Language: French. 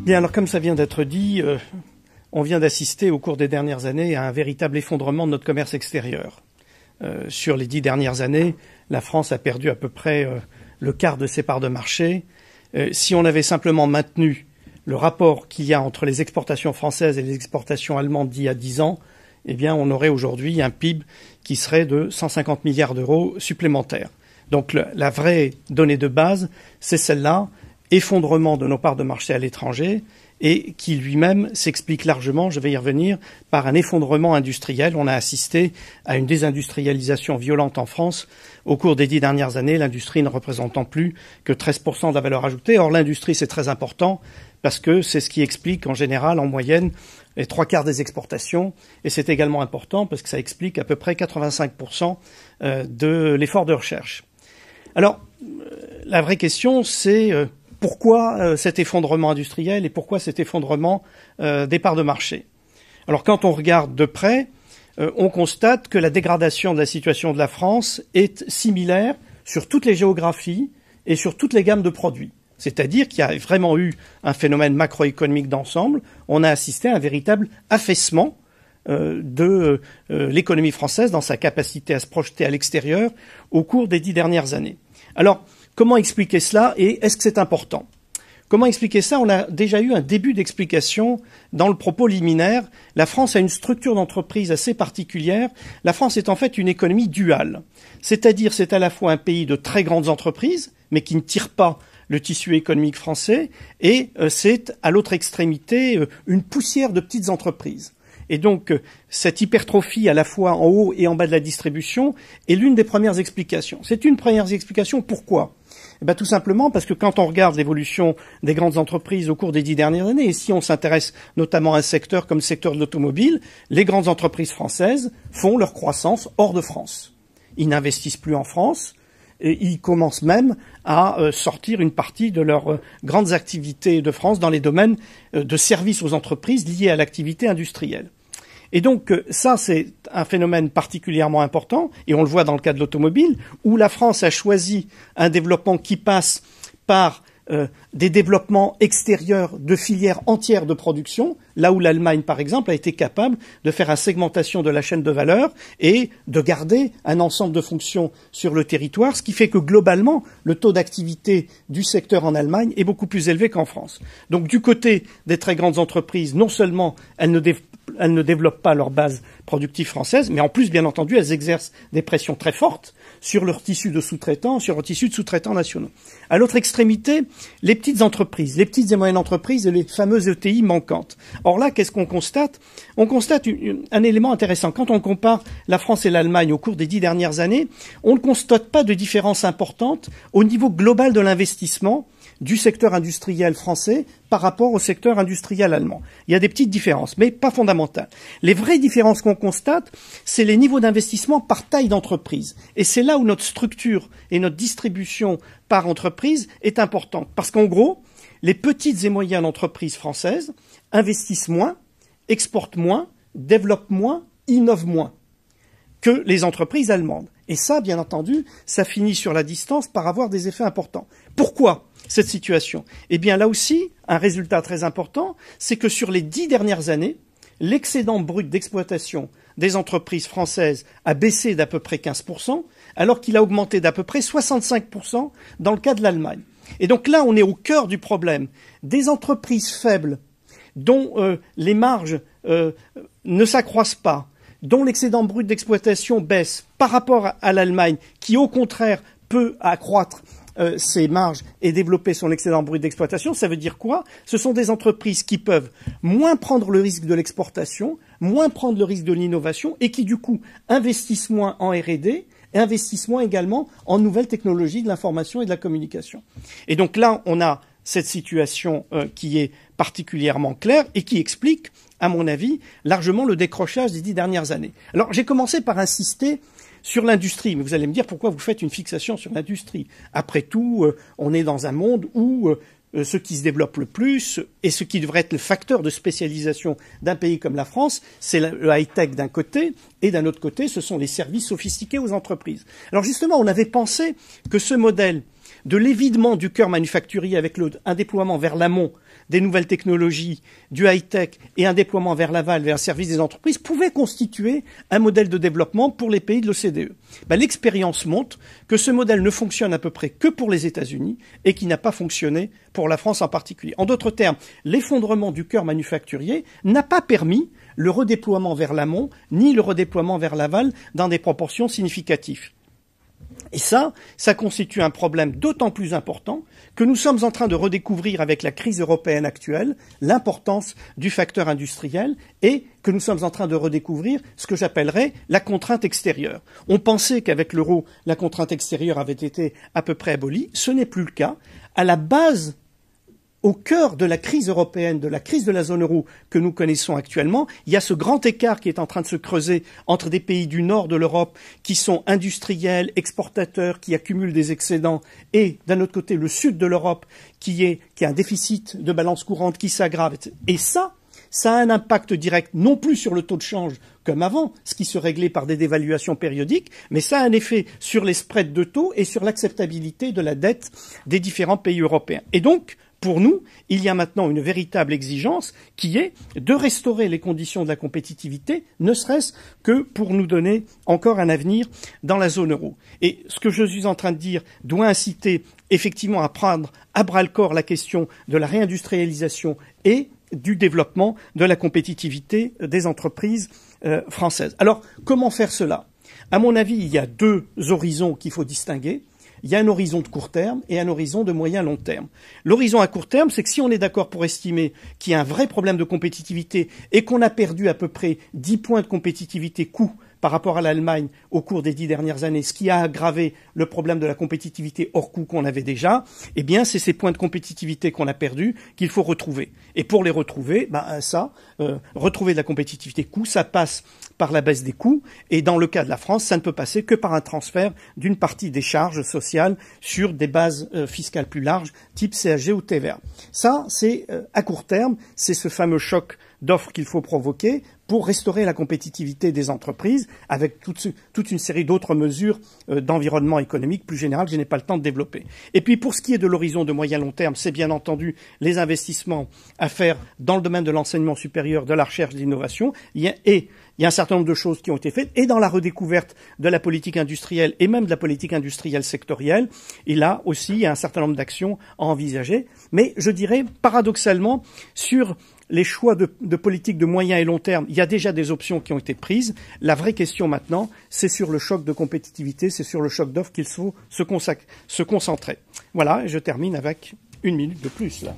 Bien, alors comme ça vient d'être dit, on vient d'assister au cours des dernières années à un véritable effondrement de notre commerce extérieur. Sur les 10 dernières années, la France a perdu à peu près le quart de ses parts de marché. Si on avait simplement maintenu le rapport qu'il y a entre les exportations françaises et les exportations allemandes d'il y a 10 ans, eh bien, on aurait aujourd'hui un PIB qui serait de 150 milliards d'euros supplémentaires. Donc la vraie donnée de base, c'est celle-là, effondrement de nos parts de marché à l'étranger, et qui lui-même s'explique largement, je vais y revenir, par un effondrement industriel. On a assisté à une désindustrialisation violente en France au cours des 10 dernières années, l'industrie ne représentant plus que 13% de la valeur ajoutée. Or, l'industrie, c'est très important parce que c'est ce qui explique en général, en moyenne, les 3/4 des exportations. Et c'est également important parce que ça explique à peu près 85% de l'effort de recherche. Alors, la vraie question, c'est pourquoi cet effondrement industriel et pourquoi cet effondrement des parts de marché? Alors quand on regarde de près, on constate que la dégradation de la situation de la France est similaire sur toutes les géographies et sur toutes les gammes de produits. C'est-à-dire qu'il y a vraiment eu un phénomène macroéconomique d'ensemble. On a assisté à un véritable affaissement de l'économie française dans sa capacité à se projeter à l'extérieur au cours des 10 dernières années. Alors, comment expliquer cela et est-ce que c'est important? Comment expliquer ça? On a déjà eu un début d'explication dans le propos liminaire. La France a une structure d'entreprise assez particulière. La France est en fait une économie duale. C'est-à-dire, c'est à la fois un pays de très grandes entreprises, mais qui ne tire pas le tissu économique français, et c'est à l'autre extrémité une poussière de petites entreprises. Et donc, cette hypertrophie à la fois en haut et en bas de la distribution est l'une des premières explications. C'est une première explication. Pourquoi? Eh bien, tout simplement parce que quand on regarde l'évolution des grandes entreprises au cours des 10 dernières années, et si on s'intéresse notamment à un secteur comme le secteur de l'automobile, les grandes entreprises françaises font leur croissance hors de France. Ils n'investissent plus en France, et ils commencent même à sortir une partie de leurs grandes activités de France dans les domaines de services aux entreprises liés à l'activité industrielle. Et donc ça, c'est un phénomène particulièrement important, et on le voit dans le cas de l'automobile, où la France a choisi un développement qui passe par des développements extérieurs de filières entières de production, là où l'Allemagne, par exemple, a été capable de faire une segmentation de la chaîne de valeur et de garder un ensemble de fonctions sur le territoire, ce qui fait que globalement, le taux d'activité du secteur en Allemagne est beaucoup plus élevé qu'en France. Donc du côté des très grandes entreprises, non seulement elles ne développent pas leur base productive française, mais en plus, bien entendu, elles exercent des pressions très fortes sur leur tissu de sous-traitants, sur leur tissu de sous-traitants nationaux. À l'autre extrémité, les petites entreprises, les petites et moyennes entreprises et les fameuses ETI manquantes. Or là, qu'est-ce qu'on constate? On constate un élément intéressant. Quand on compare la France et l'Allemagne au cours des 10 dernières années, on ne constate pas de différence importante au niveau global de l'investissement du secteur industriel français par rapport au secteur industriel allemand. Il y a des petites différences, mais pas fondamentales. Les vraies différences qu'on constate, c'est les niveaux d'investissement par taille d'entreprise. Et c'est là où notre structure et notre distribution par entreprise est importante. Parce qu'en gros, les petites et moyennes entreprises françaises investissent moins, exportent moins, développent moins, innovent moins que les entreprises allemandes. Et ça, bien entendu, ça finit sur la distance par avoir des effets importants. Pourquoi cette situation? Eh bien, là aussi, un résultat très important, c'est que sur les 10 dernières années, l'excédent brut d'exploitation des entreprises françaises a baissé d'à peu près 15%, alors qu'il a augmenté d'à peu près 65% dans le cas de l'Allemagne. Et donc là, on est au cœur du problème. Des entreprises faibles, dont les marges ne s'accroissent pas, dont l'excédent brut d'exploitation baisse par rapport à l'Allemagne, qui au contraire peut accroître ses marges et développer son excédent brut d'exploitation, ça veut dire quoi? Ce sont des entreprises qui peuvent moins prendre le risque de l'exportation, moins prendre le risque de l'innovation et qui du coup investissent moins en R&D et investissent moins également en nouvelles technologies de l'information et de la communication. Et donc là, on a cette situation qui est particulièrement claire et qui explique, à mon avis, largement le décrochage des 10 dernières années. Alors j'ai commencé par insister sur l'industrie, mais vous allez me dire pourquoi vous faites une fixation sur l'industrie. Après tout, on est dans un monde où ce qui se développe le plus et ce qui devrait être le facteur de spécialisation d'un pays comme la France, c'est le high-tech d'un côté et d'un autre côté, ce sont les services sophistiqués aux entreprises. Alors justement, on avait pensé que ce modèle de l'évidement du cœur manufacturier avec un déploiement vers l'amont des nouvelles technologies, du high-tech et un déploiement vers l'aval, vers le service des entreprises, pouvait constituer un modèle de développement pour les pays de l'OCDE. L'expérience montre que ce modèle ne fonctionne à peu près que pour les États-Unis et qui n'a pas fonctionné pour la France en particulier. En d'autres termes, l'effondrement du cœur manufacturier n'a pas permis le redéploiement vers l'amont ni le redéploiement vers l'aval dans des proportions significatives. Et ça constitue un problème d'autant plus important que nous sommes en train de redécouvrir avec la crise européenne actuelle l'importance du facteur industriel et que nous sommes en train de redécouvrir ce que j'appellerais la contrainte extérieure. On pensait qu'avec l'euro, la contrainte extérieure avait été à peu près abolie. Ce n'est plus le cas. À la base, au cœur de la crise européenne, de la crise de la zone euro que nous connaissons actuellement, il y a ce grand écart qui est en train de se creuser entre des pays du nord de l'Europe qui sont industriels, exportateurs, qui accumulent des excédents, et d'un autre côté le sud de l'Europe qui a un déficit de balance courante qui s'aggrave. Et ça a un impact direct non plus sur le taux de change comme avant, ce qui se réglait par des dévaluations périodiques, mais ça a un effet sur les spreads de taux et sur l'acceptabilité de la dette des différents pays européens. Et donc, pour nous, il y a maintenant une véritable exigence qui est de restaurer les conditions de la compétitivité, ne serait-ce que pour nous donner encore un avenir dans la zone euro. Et ce que je suis en train de dire doit inciter effectivement à prendre à bras-le-corps la question de la réindustrialisation et du développement de la compétitivité des entreprises françaises. Alors, comment faire cela? À mon avis, il y a deux horizons qu'il faut distinguer. Il y a un horizon de court terme et un horizon de moyen-long terme. L'horizon à court terme, c'est que si on est d'accord pour estimer qu'il y a un vrai problème de compétitivité et qu'on a perdu à peu près 10 points de compétitivité coût par rapport à l'Allemagne au cours des 10 dernières années, ce qui a aggravé le problème de la compétitivité hors coût qu'on avait déjà, eh bien, c'est ces points de compétitivité qu'on a perdus qu'il faut retrouver. Et pour les retrouver, retrouver de la compétitivité coût, ça passe par la baisse des coûts. Et dans le cas de la France, ça ne peut passer que par un transfert d'une partie des charges sociales sur des bases fiscales plus larges, type CSG ou TVA. Ça, c'est à court terme, c'est ce fameux choc d'offres qu'il faut provoquer pour restaurer la compétitivité des entreprises avec toute une série d'autres mesures d'environnement économique plus générales que je n'ai pas le temps de développer. Et puis pour ce qui est de l'horizon de moyen-long terme, c'est bien entendu les investissements à faire dans le domaine de l'enseignement supérieur, de la recherche, de l'innovation. Il y a un certain nombre de choses qui ont été faites, et dans la redécouverte de la politique industrielle et même de la politique industrielle sectorielle. Et là aussi, il y a un certain nombre d'actions à envisager. Mais je dirais, paradoxalement, sur les choix de politique de moyen et long terme, il y a déjà des options qui ont été prises. La vraie question maintenant, c'est sur le choc de compétitivité, c'est sur le choc d'offres qu'il faut se concentrer. Voilà, et je termine avec 1 minute de plus, là.